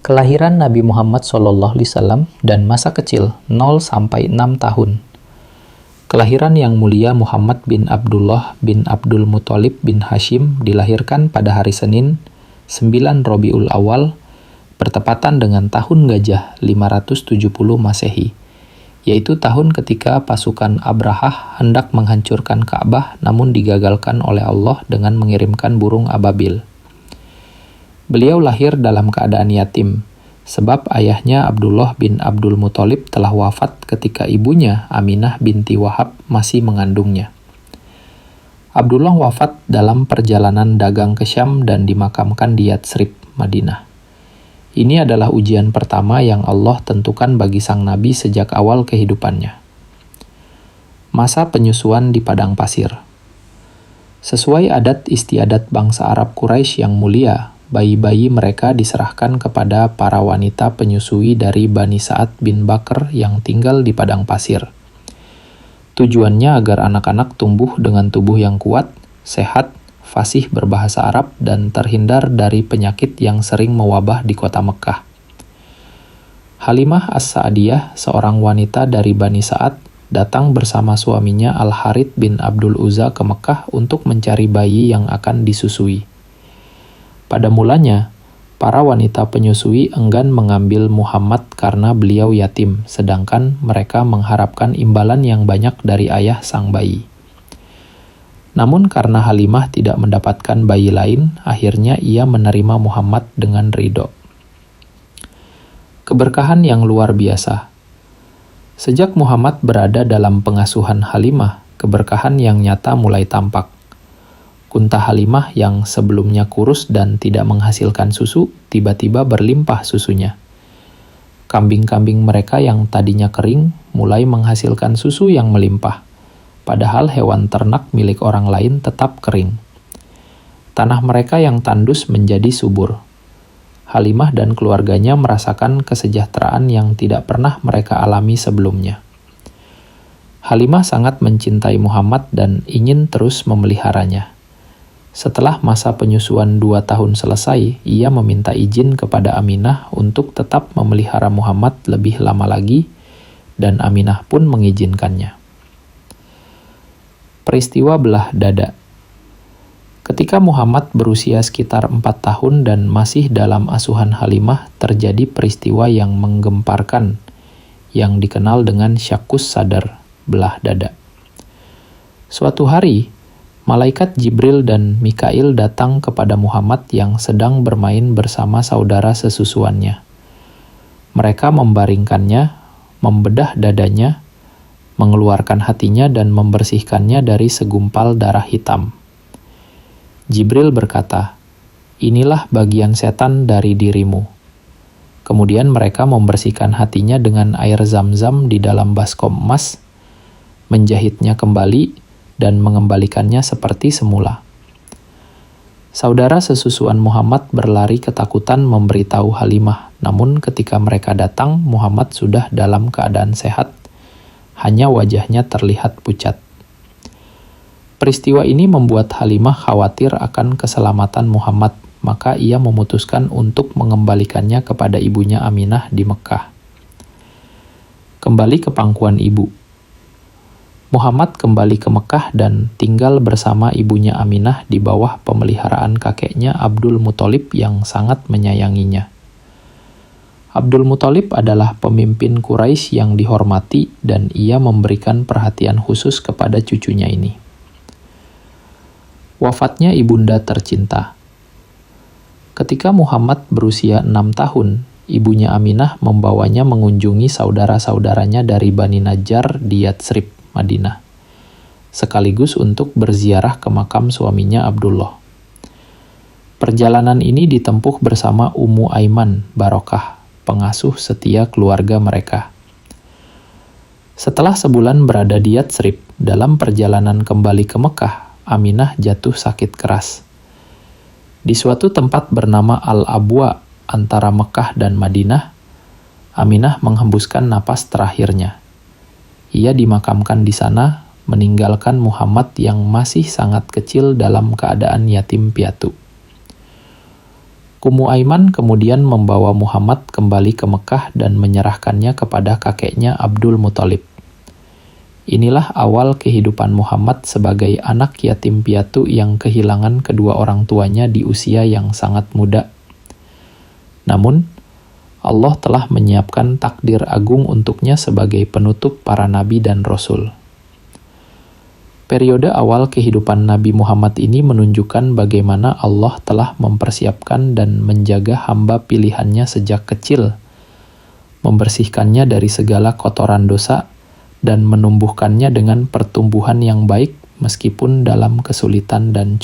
Kelahiran Nabi Muhammad SAW dan masa kecil 0 sampai 6 tahun. Kelahiran yang mulia Muhammad bin Abdullah bin Abdul Muthalib bin Hashim dilahirkan pada hari Senin 9 Rabiul Awal bertepatan dengan tahun Gajah 570 Masehi, yaitu tahun ketika pasukan Abrahah hendak menghancurkan Ka'bah namun digagalkan oleh Allah dengan mengirimkan burung ababil. Beliau lahir dalam keadaan yatim, sebab ayahnya Abdullah bin Abdul Muthalib telah wafat ketika ibunya Aminah binti Wahab masih mengandungnya. Abdullah wafat dalam perjalanan dagang ke Syam dan dimakamkan di Yatsrib, Madinah. Ini adalah ujian pertama yang Allah tentukan bagi sang nabi sejak awal kehidupannya. Masa penyusuan di padang pasir. Sesuai adat istiadat bangsa Arab Quraisy yang mulia, bayi-bayi mereka diserahkan kepada para wanita penyusui dari Bani Sa'ad bin Bakr yang tinggal di padang pasir. Tujuannya agar anak-anak tumbuh dengan tubuh yang kuat, sehat, fasih berbahasa Arab, dan terhindar dari penyakit yang sering mewabah di kota Mekkah. Halimah As-Sa'diyah, seorang wanita dari Bani Sa'ad, datang bersama suaminya Al-Harith bin Abdul Uzza ke Mekkah untuk mencari bayi yang akan disusui. Pada mulanya, para wanita penyusui enggan mengambil Muhammad karena beliau yatim, sedangkan mereka mengharapkan imbalan yang banyak dari ayah sang bayi. Namun karena Halimah tidak mendapatkan bayi lain, akhirnya ia menerima Muhammad dengan ridho. Keberkahan yang luar biasa. Sejak Muhammad berada dalam pengasuhan Halimah, keberkahan yang nyata mulai tampak. Unta Halimah yang sebelumnya kurus dan tidak menghasilkan susu, tiba-tiba berlimpah susunya. Kambing-kambing mereka yang tadinya kering, mulai menghasilkan susu yang melimpah, padahal hewan ternak milik orang lain tetap kering. Tanah mereka yang tandus menjadi subur. Halimah dan keluarganya merasakan kesejahteraan yang tidak pernah mereka alami sebelumnya. Halimah sangat mencintai Muhammad dan ingin terus memeliharanya. Setelah masa penyusuan 2 tahun selesai, ia meminta izin kepada Aminah untuk tetap memelihara Muhammad lebih lama lagi, dan Aminah pun mengizinkannya. Peristiwa belah dada. Ketika Muhammad berusia sekitar 4 tahun dan masih dalam asuhan Halimah, terjadi peristiwa yang menggemparkan, yang dikenal dengan syakkus sadar, belah dada. Suatu hari, Malaikat Jibril dan Mikail datang kepada Muhammad yang sedang bermain bersama saudara sesusuannya. Mereka membaringkannya, membedah dadanya, mengeluarkan hatinya dan membersihkannya dari segumpal darah hitam. Jibril berkata, "Inilah bagian setan dari dirimu." Kemudian mereka membersihkan hatinya dengan air zam-zam di dalam baskom emas, menjahitnya kembali, dan mengembalikannya seperti semula. Saudara sesusuan Muhammad berlari ketakutan memberitahu Halimah, namun ketika mereka datang, Muhammad sudah dalam keadaan sehat, hanya wajahnya terlihat pucat. Peristiwa ini membuat Halimah khawatir akan keselamatan Muhammad, maka ia memutuskan untuk mengembalikannya kepada ibunya Aminah di Mekkah. Kembali ke pangkuan ibu. Muhammad kembali ke Mekkah dan tinggal bersama ibunya Aminah di bawah pemeliharaan kakeknya Abdul Muthalib yang sangat menyayanginya. Abdul Muthalib adalah pemimpin Quraisy yang dihormati dan ia memberikan perhatian khusus kepada cucunya ini. Wafatnya ibunda tercinta. Ketika Muhammad berusia 6 tahun, ibunya Aminah membawanya mengunjungi saudara-saudaranya dari Bani Najjar di Yatsrib, Madinah, sekaligus untuk berziarah ke makam suaminya Abdullah. Perjalanan ini ditempuh bersama Ummu Aiman Barokah, pengasuh setia keluarga mereka. Setelah sebulan berada di Yatsrib, dalam perjalanan kembali ke Mekkah, Aminah jatuh sakit keras. Di suatu tempat bernama Al-Abwa antara Mekkah dan Madinah, Aminah menghembuskan napas terakhirnya. Ia dimakamkan di sana, meninggalkan Muhammad yang masih sangat kecil dalam keadaan yatim piatu. Ummu Aiman kemudian membawa Muhammad kembali ke Mekah dan menyerahkannya kepada kakeknya Abdul Muthalib. Inilah awal kehidupan Muhammad sebagai anak yatim piatu yang kehilangan kedua orang tuanya di usia yang sangat muda. Namun, Allah telah menyiapkan takdir agung untuknya sebagai penutup para nabi dan rasul. Periode awal kehidupan Nabi Muhammad ini menunjukkan bagaimana Allah telah mempersiapkan dan menjaga hamba pilihannya sejak kecil, membersihkannya dari segala kotoran dosa, dan menumbuhkannya dengan pertumbuhan yang baik meskipun dalam kesulitan dan